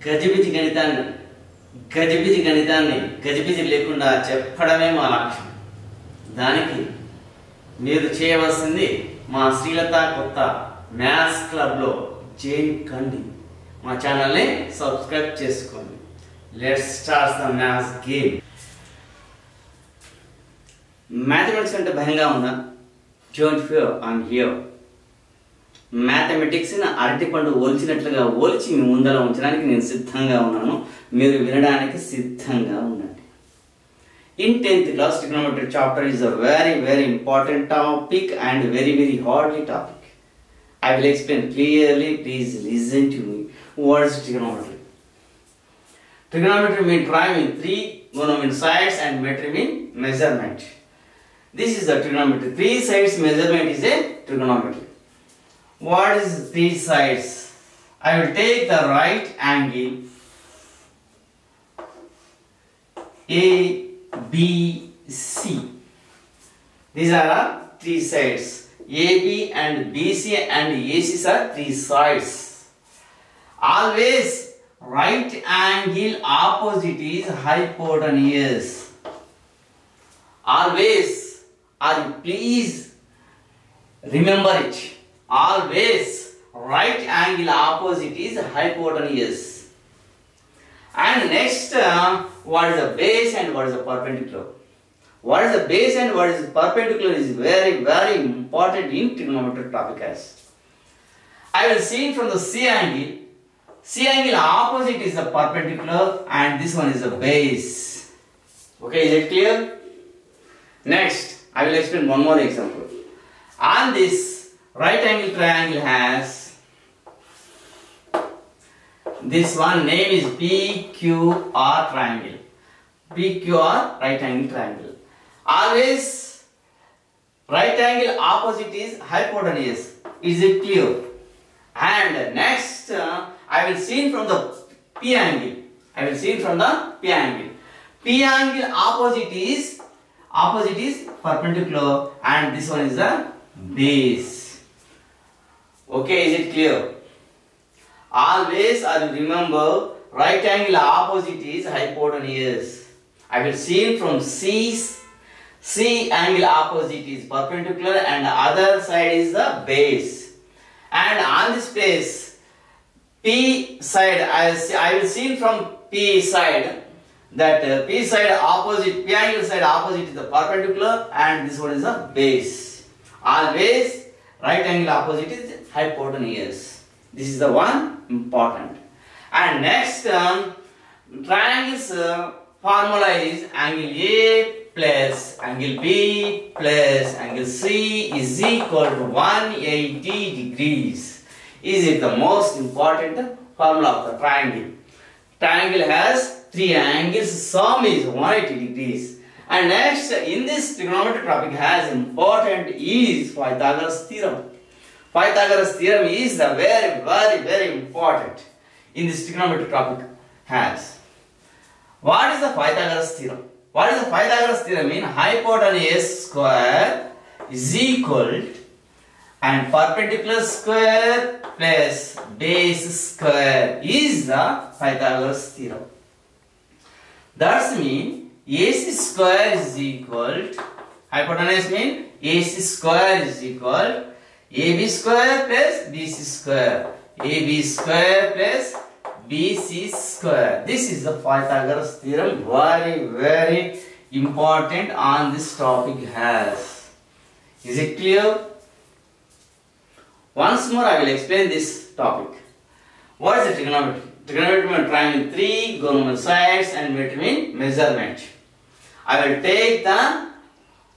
గజిబిజి గణితాన్ని గజిబిజి లేకుండా చెప్పడమే మా లక్ష్యం. దానికి మీరు చేయవలసింది మా శ్రీలత కొత్త మ్యాథ్స్ క్లబ్లో జాయిన్ కండి. మా ఛానల్ని సబ్స్క్రైబ్ చేసుకోండి. Let's start the maths game. Mathematics అంటే భయంగా ఉందా? Don't fear, I'm here. Mathematics అరటిపండు ఓల్చినట్లుగా ఓల్చి మీ ముందర ఉంచడానికి నేను సిద్ధంగా ఉన్నాను. మీరు వినడానికి సిద్ధంగా ఉండండి. In 10th class, trigonometry chapter is a very important topic and very hardly topic. I will explain clearly. Please listen to me. What is trigonometry? Trigonometry means tri means three, gono means sides, and metry means measurement. This is the trigonometry. Three sides measurement is a trigonometry. What is three sides? I will take the right angle A, B, C. These are three sides. AB and BC and AC are three sides. Always right angle opposite is hypotenuse. Always, or please remember it. Always right angle opposite is hypotenuse. And next, what is the base and what is the perpendicular? What is the base and what is the perpendicular is very important in trigonometric topic. As I will see from the C angle. C angle opposite is the perpendicular and this one is the base. Okay, is it clear? Next, I will explain one more example. On this right angle triangle has this one name is PQR triangle. PQR right angle triangle. Always right angle opposite is hypotenuse. Is it clear? And next I will see from the P angle. I will see from the P angle. P angle opposite is perpendicular and this one is the base. Okay, is it clear? Always I will remember right angle opposite is hypotenuse. I will see from C angle opposite is perpendicular and the other side is the base. And on this place P side I will see from P side that P side opposite, P angle side opposite is the perpendicular and this one is the base. Always right angle opposite is hypotenuse. This is the one important. And next triangles formula is angle A plus angle B plus angle C is equal to 180 degrees. Is it the most important formula of the triangle? Triangle has three angles, sum is 180 degrees. And next in this trigonometric topic has important is Pythagoras theorem. Pythagoras theorem is the very important in this trigonometric topic has. What is the Pythagoras theorem? What is the Pythagoras theorem? Mean hypotenuse square is equal and perpendicular square plus base square is the Pythagoras theorem. That's mean AC square is equal to, hypotenuse mean AC square is equal AB square plus BC square. AB square plus BC square. This is the Pythagoras theorem. Very important on this topic has. Is it clear? Once more I will explain this topic. What is the trigonometry? Trigonometry means triangle 3, gono sides and metry means measurement. I will take the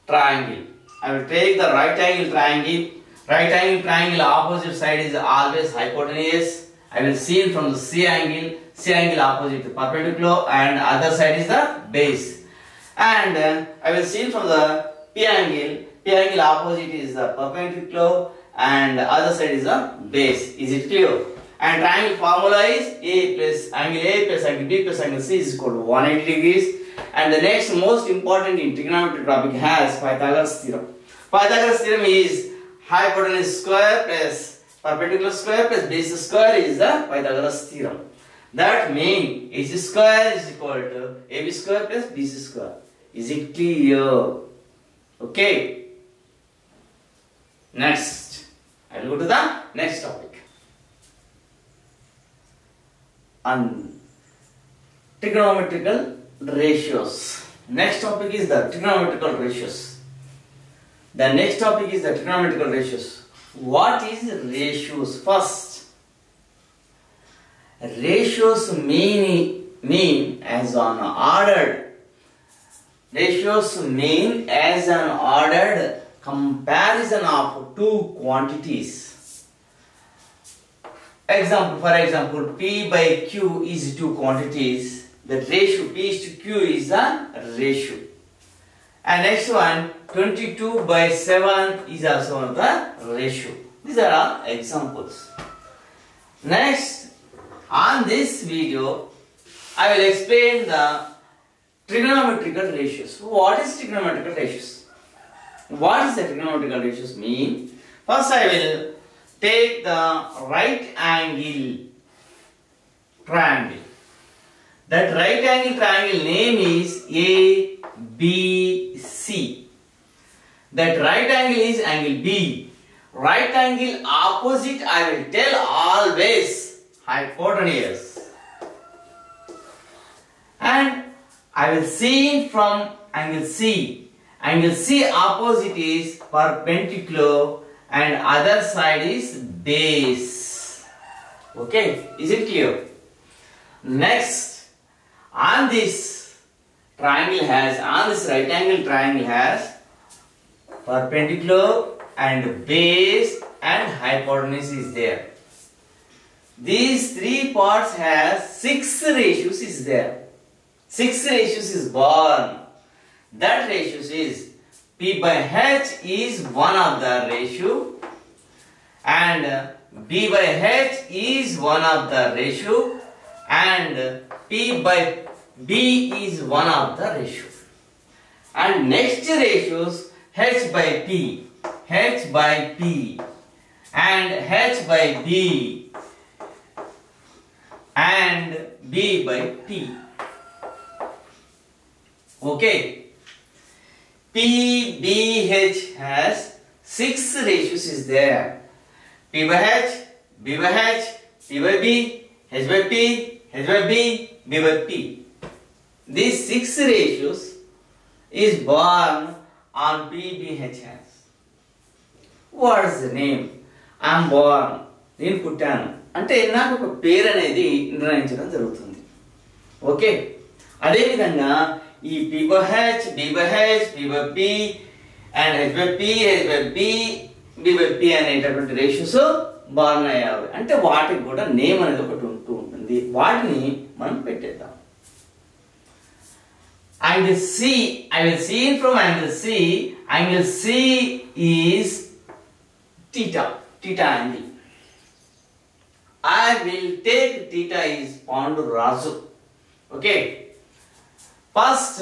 triangle. I will take the right angle triangle. Right angle triangle opposite side is always hypotenuse. I will see from the C angle opposite the perpendicular and other side is the base. And I will see from the P angle opposite is the perpendicular and other side is the base. Is it clear? And triangle formula is A plus angle B plus angle C is equal to 180 degrees. And the next most important in trigonometry topic has Pythagoras theorem. Pythagoras theorem is hypotenuse square plus perpendicular square plus base square is the Pythagoras theorem. That means AC square is equal to AB square plus BC square. Is it clear? Okay. Next, I will go to the next topic. On trigonometrical ratios. Next topic is the trigonometrical ratios. The next topic is the trigonometrical ratios. What is ratios? First, ratios mean as an ordered. Ratios mean as an ordered comparison of two quantities. For example, P by Q is two quantities. The ratio P is to Q is a ratio. And next one, 22 by 7 is also one of the ratio. These are all examples. Next, on this video, I will explain the trigonometrical ratios. What is trigonometrical ratios? What does the trigonometrical ratios mean? First, I will take the right angle triangle. That right angle triangle name is ABC. That right angle is angle B. Right angle opposite, I will tell always hypotenuse. And I will see from angle C. Angle C opposite is perpendicular and other side is base. Okay, is it clear? Next, on this triangle has, on this right angle triangle has perpendicular and base and hypotenuse is there. These three parts has 6 ratios is there. 6 ratios is born. That ratios is P by H is one of the ratio and B by H is one of the ratio and P by B is one of the ratio. And next ratios H by P, H by P and H by B and B by P. Okay. PBH has 6 ratios is there. P by H, B by H, P by B, H by P, H by B, B by P. These 6 ratios is born on PBH has. What is the name? I am born. నేను పుట్టాను అంటే నాకు ఒక పేరు అనేది నిర్ణయించడం జరుగుతుంది. Okay, అదేవిధంగా ఈ P by H, B by H, P by P and H by P, H by B, B by P అనేటటువంటి రేషియోస్ బార్న్ అయ్యాయి. అంటే వాటికి కూడా నేమ్ అనేది ఒకటి ఉంటూ ఉంటుంది. వాటిని మనం పెట్టేద్దాం. Angle C, I will see from angle C. Angle C is theta, theta angle. I will take theta is Panduraju. Okay. First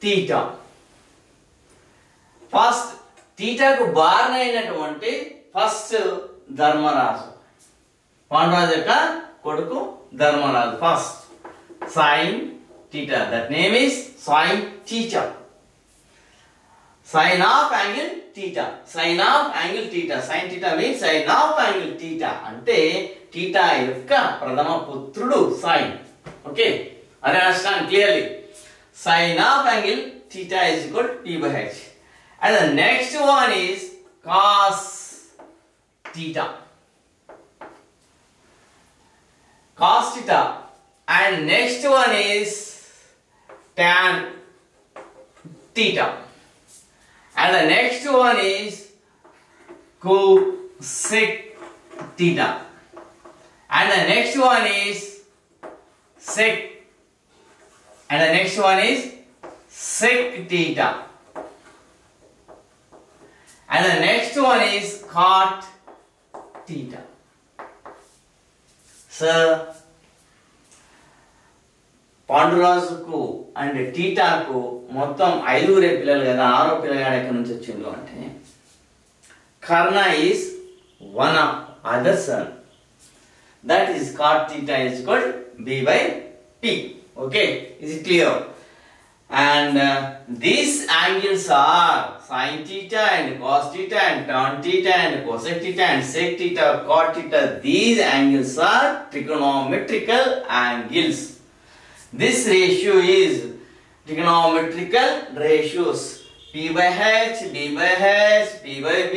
theta. First theta ku barn అయినటువంటి ఫస్ట్ ధర్మరాజు. పాండురాజు యొక్క కొడుకు Dharmaraju. First sin theta. That name is sin theta. Sin of angle theta. Sin of angle theta. Sin theta means sin of angle theta. అంటే theta యొక్క ప్రథమ పుత్రుడు sin. Okay. Understand clearly. Sin of angle theta is equal to P by H. And the next one is cos theta. Cos theta. And next one is tan theta. And the next one is cosec theta. And the next one is sec. And the next one is sec theta. And the next one is cot theta. So, పాండురాజుకు and టీటాకు మొత్తం 5 పిల్లలు కదా, 6వ పిల్లగాడు ఎక్కడి నుంచి వచ్చిండు అంటే Karna is one of other son. that is cot theta is equal to B by P. Okay, is it clear? And these angles are sin theta and cos theta and tan theta and cosec theta and sec theta, cot theta. These angles are trigonometrical angles. This ratio is trigonometrical ratios. P by H, B by H, P by B,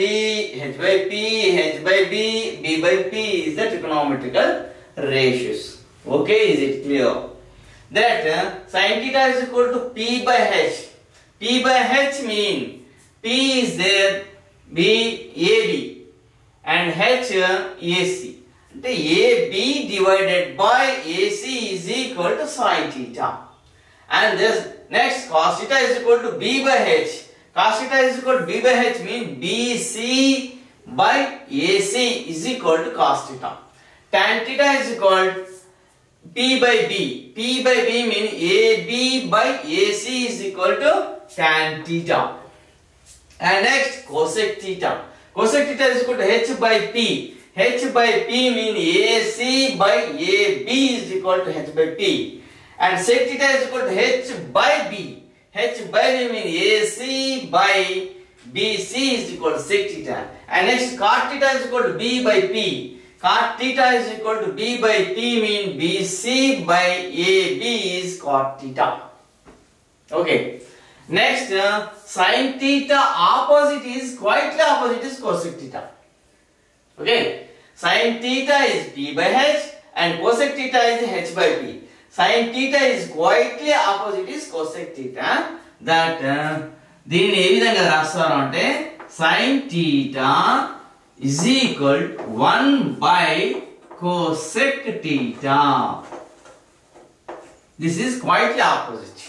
H by P, H by B, B by P is the trigonometrical ratios. Okay, is it clear? That sin theta is equal to P by H. P by H mean P is there, B, AB and H, AC. The AB divided by AC is equal to sin theta. And this next cos theta is equal to B by H. Cos theta is equal to B by H mean BC by AC is equal to cos theta. Tan theta is equal to P by B. P by B mean AB by AC is equal to tan theta. And next cosec theta. Cosec theta is equal to H by P. H by P mean AC by AB is equal to H by P. And sec theta is equal to H by B. H by B mean AC by BC is equal to sec theta. And next cot theta is equal to B by P. Cot theta is equal to B by P mean BC by AB is cot theta. Okay. Next, sin theta opposite is quietly opposite is cosec theta. Okay. Sin theta is P by H and cosec theta is H by P. Sin theta is quietly opposite is cosec theta. That దీన్ని ఏ విధంగా రాస్తారు అంటే sin theta is equal to 1 by cosec theta. This is quietly opposite.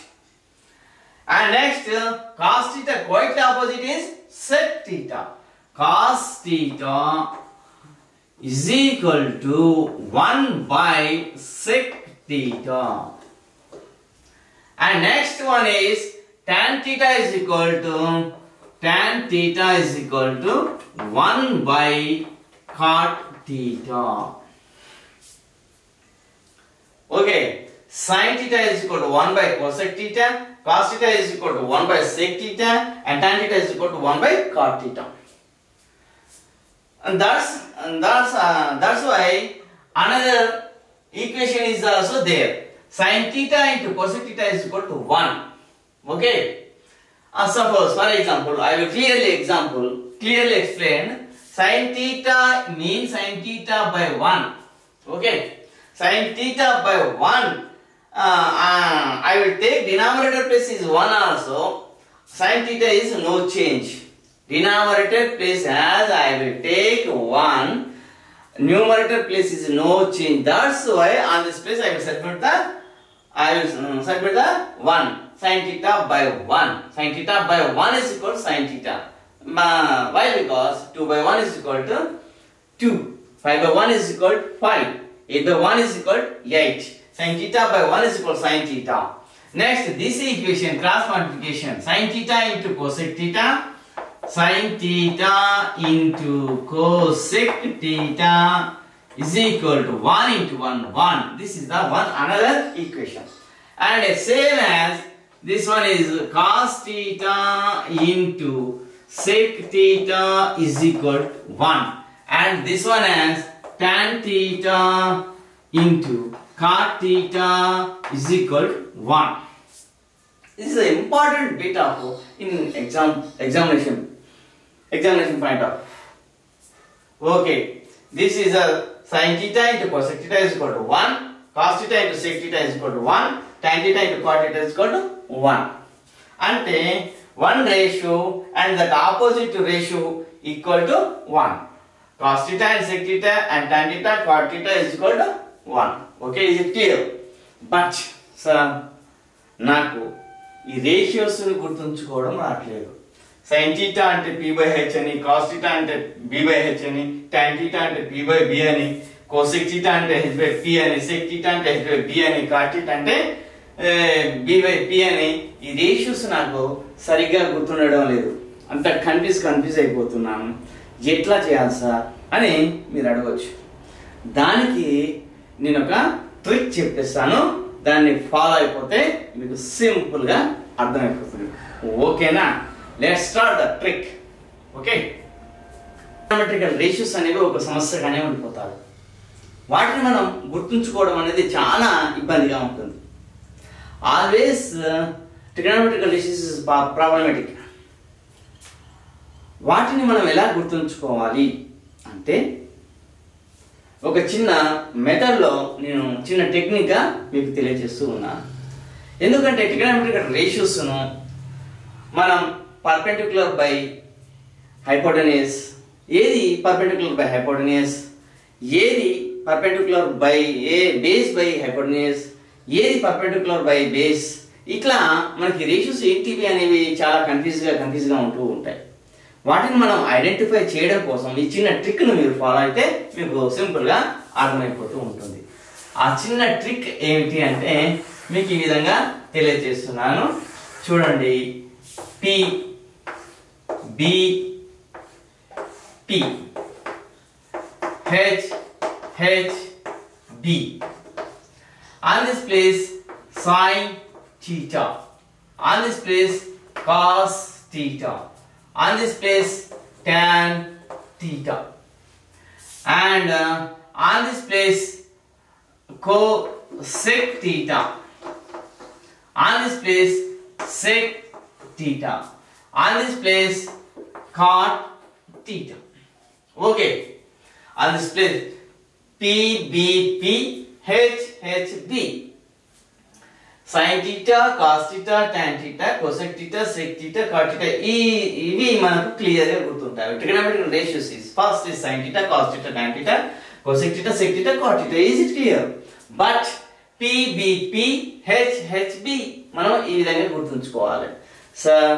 And next, cos theta quietly opposite is sec theta. Cos theta is equal to 1 by sec theta. And next one is tan theta is equal to 1 by cot theta. Okay, sin theta is equal to 1 by cosec theta, cos theta is equal to 1 by sec theta, and tan theta is equal to 1 by cot theta. And that's why another equation is also there. Sin theta into cosec theta is equal to 1. Okay. Suppose, for example, I will clearly explain. Sin theta means sin theta by 1. Okay. Sin theta by 1. I will take denominator place is 1 also. Sin theta is no change. Denominator place as I will take 1. Numerator place is no change. That's why on this place I will submit the 1. Sin theta by 1. Sin theta by 1 is equal to sin theta. Why? Because 2 by 1 is equal to 2. 5 by 1 is equal to 5. 8 by 1 is equal to 8. Sin theta by 1 is equal to sin theta. Next, this equation, cross multiplication. Sin theta into cosec theta. Sin theta into cosec theta is equal to 1 into 1, 1. This is the another equation. And same as this one is cos theta into sec theta is equal to 1. And this one as tan theta into cot theta is equal to 1. This is an important bit of in examination point of. Okay, this is a sin theta into cosec theta is equal to 1, cos theta into sec theta is equal to 1, tan theta into cot theta is equal to 1. Ante one ratio and that opposite ratio equal to 1. Cos theta and sec theta and tan theta, cot theta is equal to 1. Okay, is it clear? But sir, naku ee ratios ni gurtunchukodam raatledu. Sin theta ante p by h ani, cos theta ante b by h ani, tan theta ante p by b ani, cosec theta ante h by p ani, sec theta ante h by b ani, cot theta ante b by p ani. ఈ ratios నాకు సరిగ్గా గుర్తుండడం లేదు. అంత confuse అయిపోతున్నాను. ఎట్లా చేయాలి sir అని మీరు అడగవచ్చు. దానికి నేను ఒక ట్రిక్ చెప్పేస్తాను, దాన్ని ఫాలో అయిపోతే మీకు సింపుల్గా అర్థమైపోతుంది. ఓకేనా? Let's start the trick. Okay, trigonometrical ratios అనేవి ఒక సమస్యగానే ఉండిపోతారు. వాటిని మనం గుర్తుంచుకోవడం అనేది చాలా ఇబ్బందిగా ఉంటుంది. Always trigonometrical ratios is problematic. వాటిని మనం ఎలా గుర్తుంచుకోవాలి అంటే, ఒక చిన్న మెథడ్లో నేను చిన్న టెక్నిక్గా మీకు తెలియజేస్తూ ఉన్నాను. ఎందుకంటే ట్రిగ్నోమెట్రికల్ రేషియోస్ను మనం పర్పెండిక్యులర్ బై హైపోటెన్యూస్, ఏది పర్పెండిక్యులర్ బై హైపోటెన్యూస్, ఏది perpendicular by base by hypotenuse, ఏది పర్పెండిక్యులర్ బై బేస్, ఇట్లా మనకి రేషియోస్ ఏంటివి అనేవి చాలా కన్ఫ్యూజ్గా ఉంటూ ఉంటాయి. వాటిని మనం ఐడెంటిఫై చేయడం కోసం ఈ చిన్న ట్రిక్ను మీరు ఫాలో అయితే మీకు సింపుల్గా అర్థమైపోతూ ఉంటుంది. ఆ చిన్న ట్రిక్ ఏమిటి అంటే మీకు ఈ విధంగా తెలియజేస్తున్నాను. చూడండి, P B P H H B. On this place sin theta, on this place cos theta, on this place tan theta, and on this place cosec theta, on this place sec theta, on this place cot theta. Okay, on this place P B P H H B, sin theta, cos theta, tan theta, cosec theta, sec theta, cot theta. ఇవి మనకు clear గా గుర్తుంటాయి. Trigonometrical ratios is first is sin theta, cos theta, tan theta, cosec theta, sec theta, cot theta. Is it clear? But P B P H H B మనం ఈ విధంగా గుర్తుంచుకోవాలి. Sir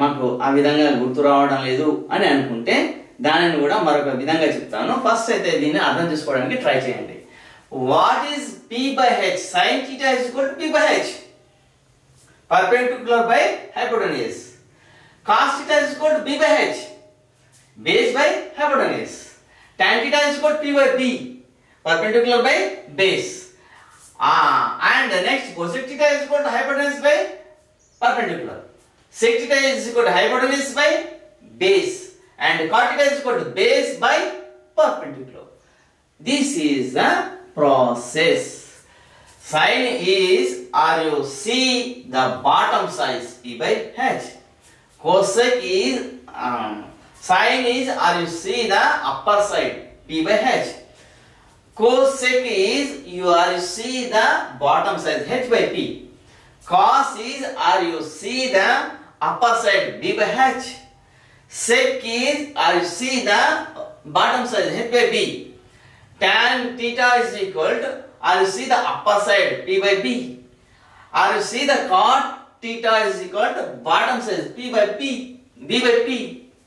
మాకు ఆ విధంగా గుర్తు రావడం లేదు అని అనుకుంటే దానిని కూడా మరొక విధంగా చెప్తాను. ఫస్ట్ అయితే దీన్ని అర్థం చేసుకోవడానికి ట్రై చేయండి. What is P by H? Sin theta is equal to P by H, perpendicular by hypotenuse. Cos theta is equal to B by H, base by hypotenuse. Tan theta is equal to P by B, perpendicular by base. And the next cosec theta is equal to hypotenuse by perpendicular. Sec theta is equal to hypotenuse by base, and cot theta is equal to base by perpendicular. This is the process. Sin is, or you see the bottom size P by H. Cosec is, sin is, or you see the upper side P by H. Cosec is, you see the bottom side H by P. Cos is, or you see the upper side B by H. Sec is, or you see the bottom side H by B. Tan theta is equal to, or you see the upper side P by B, or you see the cot theta is equal to bottom side P by P, B by P.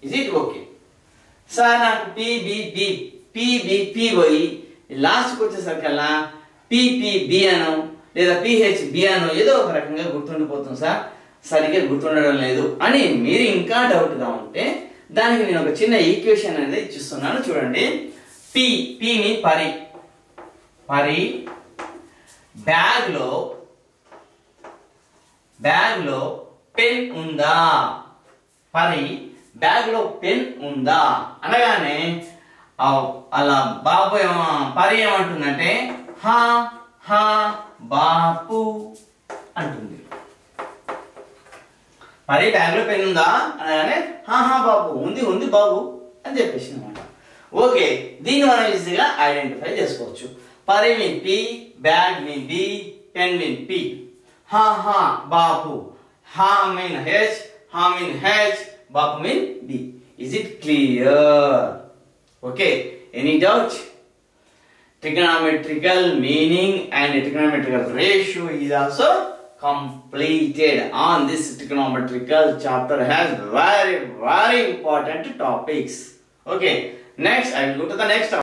Is it okay? So now P B B P B P పోయి last వచ్చేసరికల్లా P P B అను లేదా P H B అను ఏదో ఒక రకంగా గుర్తుండిపోతుంది sir, సరిగ్గా గుర్తుండడం లేదు అని మీరు ఇంకా డౌట్గా ఉంటే దానికి నేను ఒక చిన్న ఈక్వేషన్ అనేది ఇచ్చిస్తున్నాను. చూడండి, P ని పరి, బ్యాగ్ లో పెన్ ఉందా, బ్యాగ్ లో పెన్ ఉందా అనగానే అలా బాబు పరి ఏమంటుందంటే హా హా బాపు అంటుంది. పరి బ్యాగ్ లో పెన్ ఉందా అనగానే హా హా బాబు ఉంది బాబు అని చెప్పేసి అనమాట. ఓకే, దీన్ని మనం ఈజీగా ఐడెంటిఫై చేసుకోవచ్చు. పరి mean P, bag mean B, pen mean P. హా హా బాపు, హా మీన్ హెచ్, హా మీన్ హెచ్, బాపు mean B. Is it clear? Okay, any doubt? Trigonometrical meaning and trigonometrical ratio is also completed on this trigonometrical chapter. Has very important topics. Okay, next I will go to the next topic.